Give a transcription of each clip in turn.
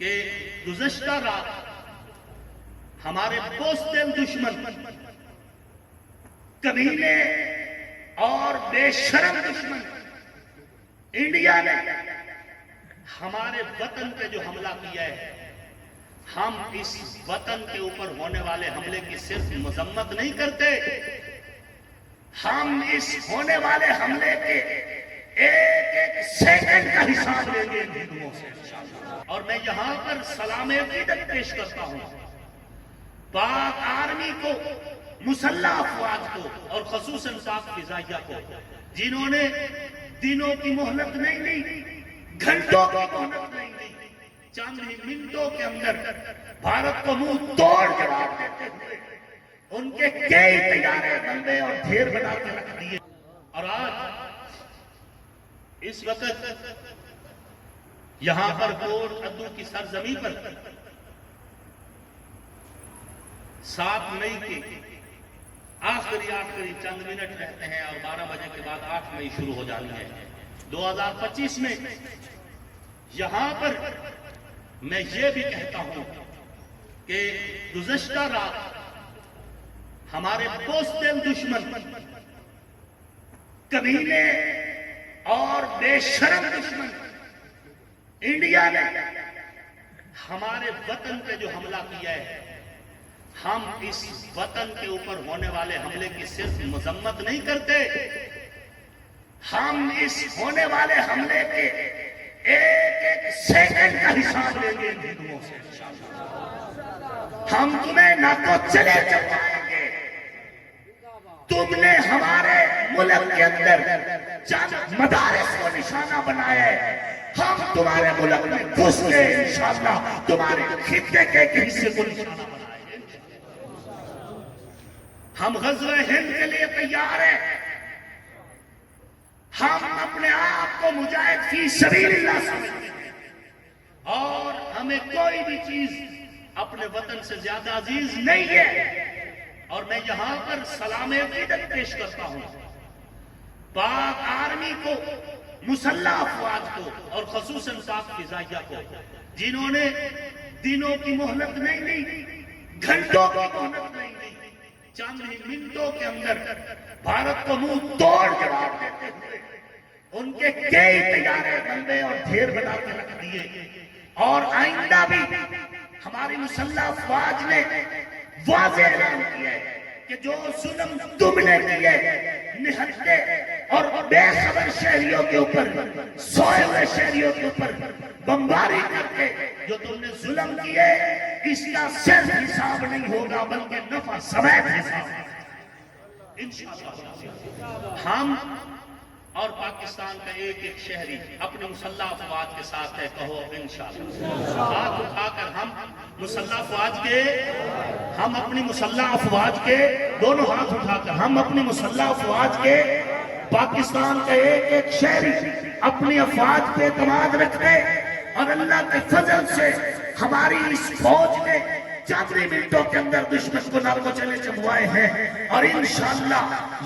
کہ گزشتہ رات ہمارے بوستل دشمن کمینے اور بے شرم دشمن انڈیا نے ہمارے وطن پہ جو حملہ کیا ہے، ہم اس وطن کے اوپر ہونے والے حملے کی صرف مذمت نہیں کرتے، ہم اس ہونے والے حملے کے ایک ایک سیکنڈ کا حساب لیں گے ہندوؤں سے انشاءاللہ۔ اور میں یہاں پر سلام عقیدت پیش کرتا ہوں پاک آرمی کو، مسلح افواج کو، اور خصوصاً پاک فضائیہ کو، جنہوں نے دنوں کی مہلت نہیں لی، گھنٹوں کی مہلت نہیں لی، چند ہی منٹوں کے اندر بھارت کو منہ توڑ جواب دیتے ہوئے ان کے کئی طیارے بندے اور ڈھیر بنا کے رکھ دیے۔ اور آج اس وقت یہاں پر کوٹ ادو کی سرزمین پر 7 مئی کے آخری چند منٹ رہتے ہیں اور 12 بجے کے بعد 8 مئی شروع ہو جانی ہے 2025 میں۔ یہاں پر میں یہ بھی کہتا ہوں کہ گزشتہ رات ہمارے بوستل دشمن کمینے اور بے شرم دشمن انڈیا نے ہمارے وطن پہ جو حملہ کیا ہے، ہم اس وطن کے اوپر ہونے والے حملے کی صرف مذمت نہیں کرتے، ہم اس ہونے والے حملے کے ایک ایک سیکنڈ کا حساب لیں گے ہندوؤں سے انشاءاللہ۔ ہم تمہیں نہ تو چلے چلائیں گے، تم نے ہمارے ملک کے اندر چند مدارس کو نشانہ بنایا ہے، ہم تمہارے ملک میں گھس کے انشاءاللہ تمہارے خطے کے ایک حصے کو نشانہ بنائیں گے۔ ہم غزوہ ہند کے لیے تیار ہیں، ہم اپنے آپ کو مجاہد فی سبیل اللہ سمجھتے ہیں، اور ہمیں کوئی بھی چیز اپنے وطن سے زیادہ عزیز نہیں ہے۔ اور میں یہاں پر سلام عقیدت پیش کرتا ہوں پاک آرمی کو، مسلح افواج کو، اور خصوصاً پاک فضائیہ کو، جنہوں نے دنوں کی مہلت نہیں لی، گھنٹوں کی مہلت نہیں لی، چند ہی منٹوں کے اندر بھارت کو منہ توڑ جواب دیتے ہوئے ان کے کئی طیارے بندے اور ڈھیر بنا کے رکھ دیے۔ اور آئندہ بھی ہماری مسلح افواج نے واضح اعلان کیا ہے کہ جو ظلم تم نے کیے نہتے اور بے خبر شہریوں کے اوپر، سوئے ہوئے شہریوں کے اوپر بمباری کر کے جو تم نے ظلم کیے، اس کا صرف حساب نہیں ہوگا بلکہ نفع سمیت حساب انشاءاللہ۔ ہم اور پاکستان کا ایک ایک شہری اپنی مسلح افواج کے ساتھ ہے، کہو انشاءاللہ۔ ہاتھ اٹھا کر ہم مسلح افواج کے، ہم اپنی مسلح افواج کے، دونوں ہاتھ اٹھا کر ہم اپنی مسلح افواج کے، پاکستان کا ایک ایک شہری اپنی افواج پہ اعتماد رکھتے، اور اللہ کے فضل سے ہماری اس فوج نے چند ہی منٹوں کے اندر دشمن کو ناکو چلے چبوائے ہیں، اور انشاءاللہ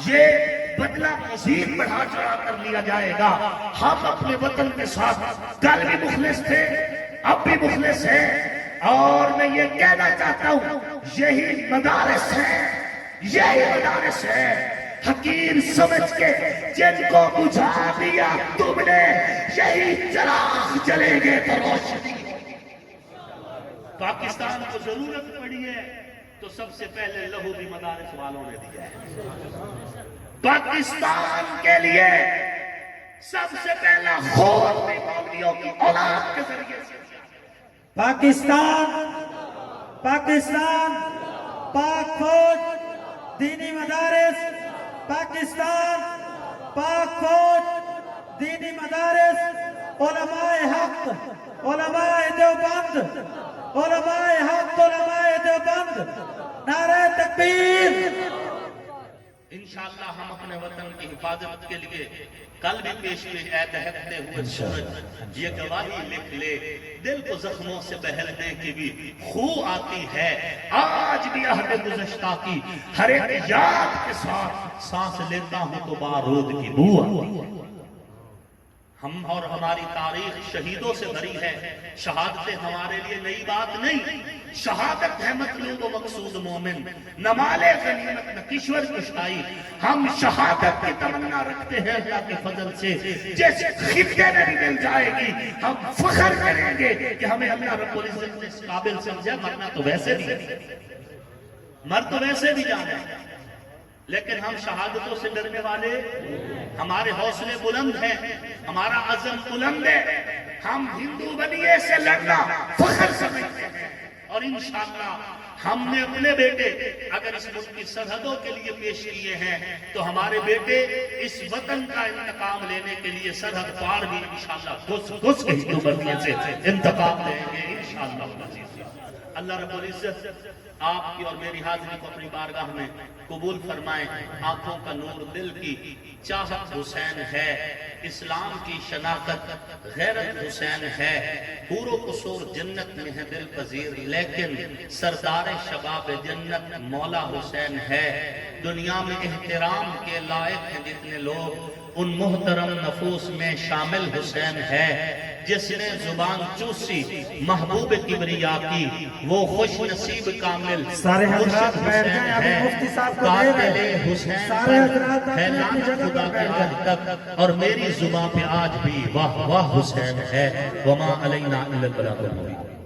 یہ بدلہ مزید بڑھا چڑھا کر لیا جائے گا۔ ہم اپنے وطن کے ساتھ کل بھی مخلص تھے، اب بھی مخلص ہیں، اور میں یہ کہنا چاہتا ہوں یہی مدارس ہے، یہی مدارس ہے، حقیر سمجھ کے جن کو بجھا دیا تم نے، یہی چراغ جلیں گے تو روشنی۔ پاکستان کو ضرورت پڑی ہے تو سب سے پہلے لہو بھی مدارس والوں نے دیا ہے۔ پاکستان کے لیے سب سے پہلا خون بھی مولویوں کی اولاد کے ذریعے سے پاکستان پاک فوج، دینی مدارس، پاکستان پاک فوج، دینی مدارس، علماء حق، علماء دیوبند، علماء حق، علماء دیوبند، نعرہ تکبیر۔ انشاءاللہ ہم اپنے وطن کی حفاظت کے لیے کل بھی پیش اے دہکتے ہوئے سورج یہ گواہی لکھ لے، دل کو زخموں سے بہلنے کی بھی خو آتی ہے، آج بھی عہد گزشتہ کی ہر ایک یاد کے ساتھ سانس لیتا ہوں تو بارود کی بو آتی ہے۔ ہم اور ہماری تاریخ شہیدوں سے بھری ہے. شہادتیں ہمارے لیے نئی بات نہیں. شہادت ہے مطلوب و مقصود مومن، نہ مال غنیمت نہ کشور کشائی. ہم شہادت کی تمنا رکھتے ہیں اللہ کے فضل سے، جس خطے میں بھی مل جائے گی ہم فخر کریں گے کہ ہمیں اللہ رب العزت نے اس قابل سمجھا. مرنا تو ویسے بھی مر تو ویسے بھی جانا ہے، لیکن ہم شہادتوں سے ڈرنے والے. ہمارے حوصلے بلند ہیں، ہمارا عزم بلند ہے. ہم ہندو بنیے سے لڑنا فخر سمجھتے ہیں، اور انشاءاللہ ہم نے اپنے بیٹے اگر اس ملک کی سرحدوں کے لیے پیش کیے ہیں تو ہمارے بیٹے اس وطن کا انتقام لینے کے لیے سرحد پار بھی انشاءاللہ گھس کے ہندو بنیے سے انتقام لیں گے انشاءاللہ. اللہ رب العزت آپ کی اور میری حاضری کو اپنی بارگاہ میں قبول فرمائیں. آنکھوں کا نور دل کی چاہت حسین ہے، اسلام کی شناخت غیرت حسین ہے. حور و قصور جنت میں ہے دل پذیر، لیکن سردار شباب جنت مولا حسین ہے. دنیا میں احترام کے لائق ہیں جتنے لوگ، ان محترم نفوس میں شامل حسین ہے. جس نے زبان چوسی محبوب کبریا کی، وہ خوش نصیب کامل سارے حضرات بیٹھ جائیں. ابھی مفتی صاحب کو دے رہے ہیں. سارے حضرات اپنی اپنی جگہ پر بیٹھ آج تک اور میری زبان پہ آج بھی واہ واہ حسین ہے. وما علینا الا البلاغ المبین.